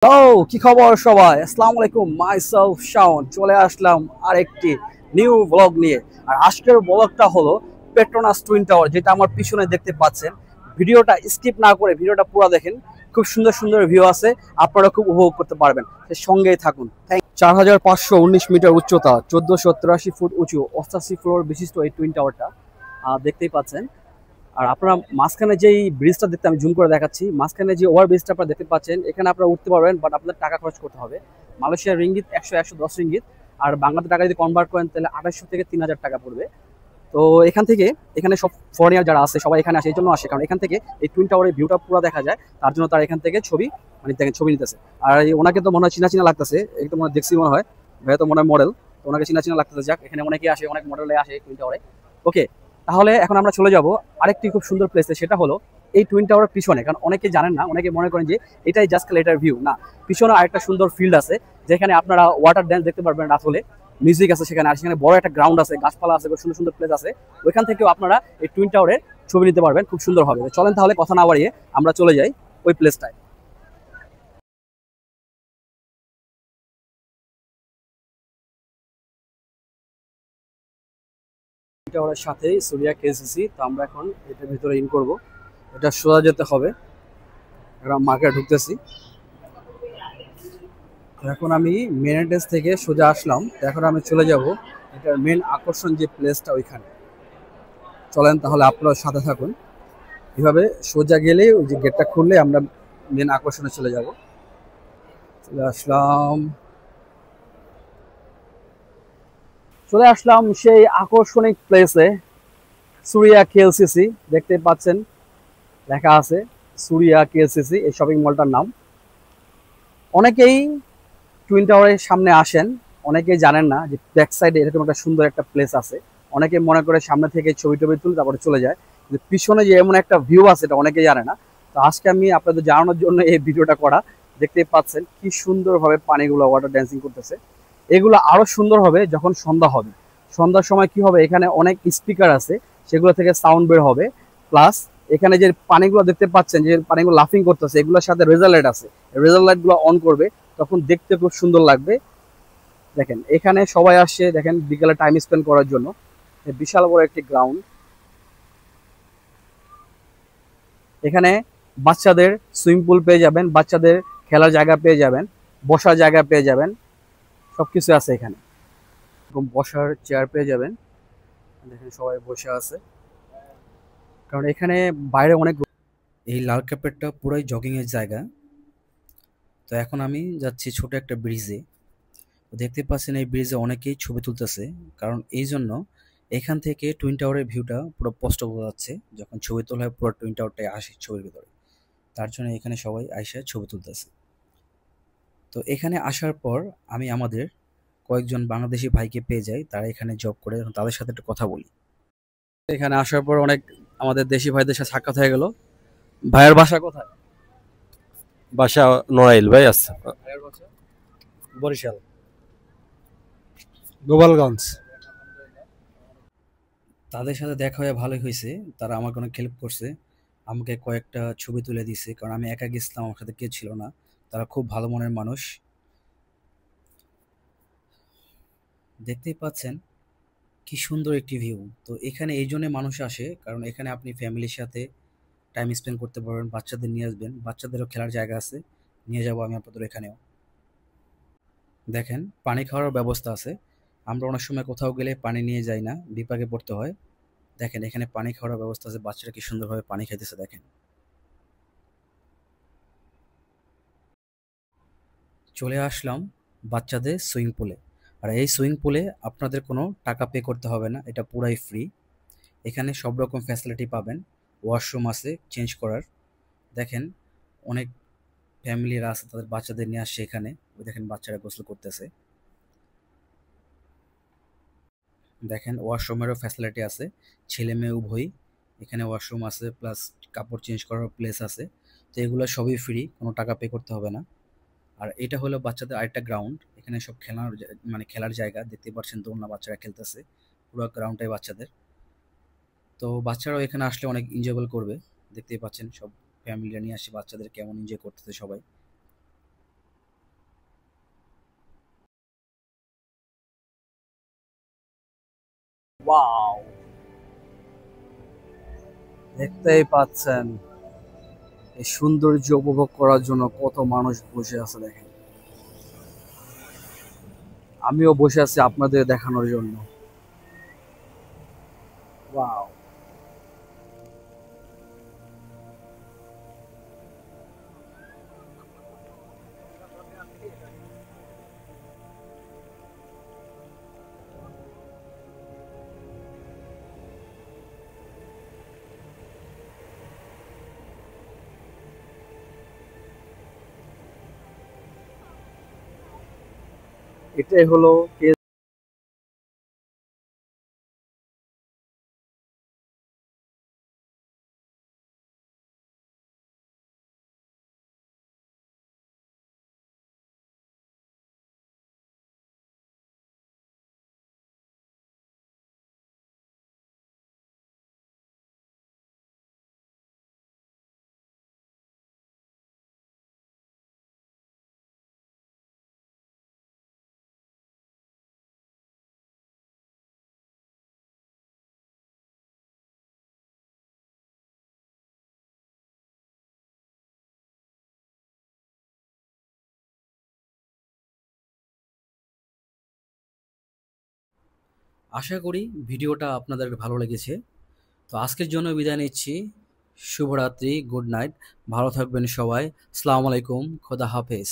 Hello, কি খবর সবাই? আসসালামু আলাইকুম। মাইসেলফ শাওন চলে আসলাম আরেকটি নিউ ব্লগ নিয়ে। আর আজকের ব্লগটা হলো পেট্রোনাস টুইন টাওয়ার, যেটা আমার পিছনে দেখতে পাচ্ছেন। ভিডিওটা স্কিপ না করে ভিডিওটা পুরো দেখেন। খুব সুন্দর সুন্দর ভিউ আছে, আপনারা খুব উপভোগ করতে পারবেন। সঙ্গেই থাকুন। 4519 মিটার উচ্চতা, 1483 ফুট উঁচু, 88 ফ্লোর বিশিষ্ট এই টুইন টাওয়ারটা দেখতেই পাচ্ছেন। আর আপনারা মাঝখানে যেই ব্রিজটা দেখতে আমি জুম করে দেখাচ্ছি, মাঝখানে যে ওভার ব্রিজটা আপনারা দেখতে পাচ্ছেন, এখানে আপনারা উঠতে পারবেন, বাট আপনাদের টাকা খরচ করতে হবে। মালয়েশিয়ার রিঙ্গিত 110 রিঙ্গিত, আর বাংলাদেশ টাকা যদি কনভার্ট করেন তাহলে 2800 থেকে 3000 টাকা পড়বে। তো এখান থেকে এখানে সব ফরেনিয়ার যারা আছে সবাই এখানে আসে, এই জন্য আসে কারণ এখান থেকে এই টুইন টাওয়ারের ভিউটা পুরো দেখা যায়। তার জন্য তারা এখান থেকে ছবি মানে দেখেন ছবি নিতেছে। আর ওনাকে তো মনে হয় চিনা চিনা লাগতেছে, একটু মনে দেখছি মনে হয়, ভাইয়া তো মনে হয় মডেল, তো ওনাকে চিনা চিনা লাগতেছে। যাক, এখানে অনেকেই আসে, অনেক মডেলে আসে টুইন টাওয়ারে। ওকে, তাহলে এখন আমরা চলে যাব আরেকটি খুব সুন্দর প্লেসে, সেটা হলো এই টুইন টাওয়ারের পিছনে। কারণ অনেকে জানেন না, অনেকে মনে করেন যে এটাই জাস্ট এটার ভিউ না, পিছনে আরেকটা সুন্দর ফিল্ড আছে যেখানে আপনারা ওয়াটার ড্যান্স দেখতে পারবেন রাত হলে। মিউজিক আছে সেখানে, আর সেখানে বড় একটা গ্রাউন্ড আছে, গাছপালা আছে, সুন্দর সুন্দর প্লেস আছে। ওইখান থেকেও আপনারা এই টুইন টাওয়ারের ছবি নিতে পারবেন, খুব সুন্দর হবে। চলেন তাহলে কথা না বাড়িয়ে আমরা চলে যাই ওই প্লেসটায়। টাওয়ারের সাথেই সুরিয়া কেএসসি, তো আমরা এখন এটার ভিতরে ইন করব। এটা সোজা যেতে হবে, আমরা মার্কেটে ঢুকতেছি। এখন আমি মেন এন্ট্রেন্স থেকে সোজা আসলাম, এখন আমি চলে যাব এটার মেন আকর্ষণ যে প্লেসটা ওইখানে। চলেন তাহলে আপনারা সাথে থাকুন। এভাবে সোজা গেলে ওই যে গেটটা খুললে আমরা মেন আকর্ষণে চলে যাব। চলে আসলাম, চলে আসলাম সেই আকর্ষণিক প্লেসে, সুরিয়া কেএলসিসি। দেখতে পাচ্ছেন লেখা আছে সুরিয়া কেএলসিসি, এই শপিং মলটার নাম। অনেকেই টুইন টাওয়ারের সামনে আসেন, অনেকেই জানেন না যে ব্যাক সাইডে এরকম একটা সুন্দর একটা প্লেস আছে। অনেকে মনে করে সামনে থেকে ছবি টবি তুলে তারপরে চলে যায়, কিন্তু পিছনে যে এমন একটা ভিউ আছে এটা অনেকেই জানে না। তো আজকে আমি আপনাদের জানানোর জন্য এই ভিডিওটা করা। দেখতে পাচ্ছেন কি সুন্দরভাবে পানিগুলো ওয়াটার ড্যান্সিং করতেছে। এগুলো আরো সুন্দর হবে যখন সন্ধ্যা হবে। সন্ধ্যার সময় কি হবে, এখানে অনেক স্পিকার আছে, সেগুলো থেকে সাউন্ড বের হবে। প্লাস এখানে যে পানিগুলো দেখতে পাচ্ছেন, যে পানিগুলো লাফিং করতেছে, এগুলোর সাথে রেজার লাইট আছে, রেজার লাইট গুলো অন করবে, তখন দেখতে খুব সুন্দর লাগবে। দেখেন এখানে সবাই আসছে, দেখেন বিকালে টাইম স্পেন্ড করার জন্য। বিশাল বড় একটি গ্রাউন্ড, এখানে বাচ্চাদের সুইমিং পুল পেয়ে যাবেন, বাচ্চাদের খেলার জায়গা পেয়ে যাবেন, বসার জায়গা পেয়ে যাবেন, সবকিছু আছে এখানে। এরকম বসার চেয়ার পেয়ে যাবেন, দেখেন সবাই বসে আছে, কারণ এখানে বাইরে অনেক। এই লাল কার্পেটটা পুরাই জগিং এর জায়গা। তো এখন আমি যাচ্ছি ছোট একটা ব্রিজে। দেখতে পাচ্ছেন এই ব্রিজে অনেকেই ছবি তুলতেছে, কারণ এই জন্য এখান থেকে টুইন টাওয়ারের ভিউটা পুরো স্পষ্ট বোঝা যাচ্ছে। যখন ছবি তোলা হয় পুরো টুইন টাওয়ারটাই আসে ছবির ভিতরে, তার জন্য এখানে সবাই আইসা ছবি তুলতেছে। তো এখানে আসার পর আমি আমাদের কয়েকজন বাংলাদেশি ভাইকে পেয়ে যাই, তারা এখানে জব করে, তাদের সাথে একটু কথা বলি। এখানে আসার পর অনেক আমাদের দেশি ভাইদের সাথে সাক্ষাৎ হয়ে গেল। ভাইয়ের বাসা কোথায়? বাসা নড়াইল ভাই আছে। ভাইয়ের বাসা বরিশাল। গোপালগঞ্জ। তাদের সাথে দেখা হয়ে ভালোই হয়েছে, তারা আমাকে অনেক হেল্প করছে, আমাকে কয়েকটা ছবি তুলে দিছে, কারণ আমি একা গেছিলাম, আমার সাথে কেউ ছিল না। তারা খুব ভালো মনের মানুষ। দেখতেই পাচ্ছেন কি সুন্দর একটি ভিউ। তো এখানে এই জন্য মানুষ আসে, কারণ এখানে আপনি ফ্যামিলির সাথে টাইম স্পেন্ড করতে পারবেন, বাচ্চাদের নিয়ে আসবেন, বাচ্চাদেরও খেলার জায়গা আছে, নিয়ে যাবো আমি আপনাদের এখানেও। দেখেন পানি খাওয়ার ব্যবস্থা আছে, আমরা অনেক সময় কোথাও গেলে পানি নিয়ে যাই না, বিপাকে পড়তে হয়। দেখেন এখানে পানি খাওয়ার ব্যবস্থা আছে, বাচ্চারা কি সুন্দরভাবে পানি খাইতেছে দেখেন। চলে আসলাম বাচ্চাদের সুইমিং পুলে। আর এই সুইমিং পুলে আপনাদের কোনো টাকা পে করতে হবে না, এটা পুরাই ফ্রি। এখানে সব রকম ফ্যাসিলিটি পাবেন, ওয়াশরুম আছে চেঞ্জ করার। দেখেন অনেক ফ্যামিলিরা আছে তাদের বাচ্চাদের নিয়ে আসছে এখানে, ওই দেখেন বাচ্চারা গোসল করতেছে। দেখেন ওয়াশরুমেরও ফ্যাসিলিটি আছে, ছেলে মেয়ে উভয়ই। এখানে ওয়াশরুম আছে, প্লাস কাপড় চেঞ্জ করার প্লেস আছে। তো এগুলো সবই ফ্রি, কোনো টাকা পে করতে হবে না। আর এটা হলো বাচ্চাদের আরেকটা গ্রাউন্ড, এখানে সব খেলার মানে খেলার জায়গা, দেখতে পাচ্ছেন দোলনা বাচ্চারা খেলতেছে, পুরো গ্রাউন্ডটাই বাচ্চাদের। তো বাচ্চারাও এখানে আসলে অনেক এনজয়েবল করবে। দেখতেই পাচ্ছেন সব ফ্যামিলিরা নিয়ে আসে, বাচ্চাদের কেমন এনজয় করতেছে সবাই। ওয়াও, দেখতেই পাচ্ছেন এই সৌন্দর্য উপভোগ করার জন্য কত মানুষ বসে আছে দেখেন। আমিও বসে আছি আপনাদের দেখানোর জন্য। ওয়াও, এটাই হলো আশা করি ভিডিওটা আপনাদের ভালো লেগেছে। তো আজকের জন্য বিদায় নিচ্ছি। শুভরাত্রি, গুড নাইট, ভালো থাকবেন সবাই। আসসালামু আলাইকুম, খোদা হাফেজ।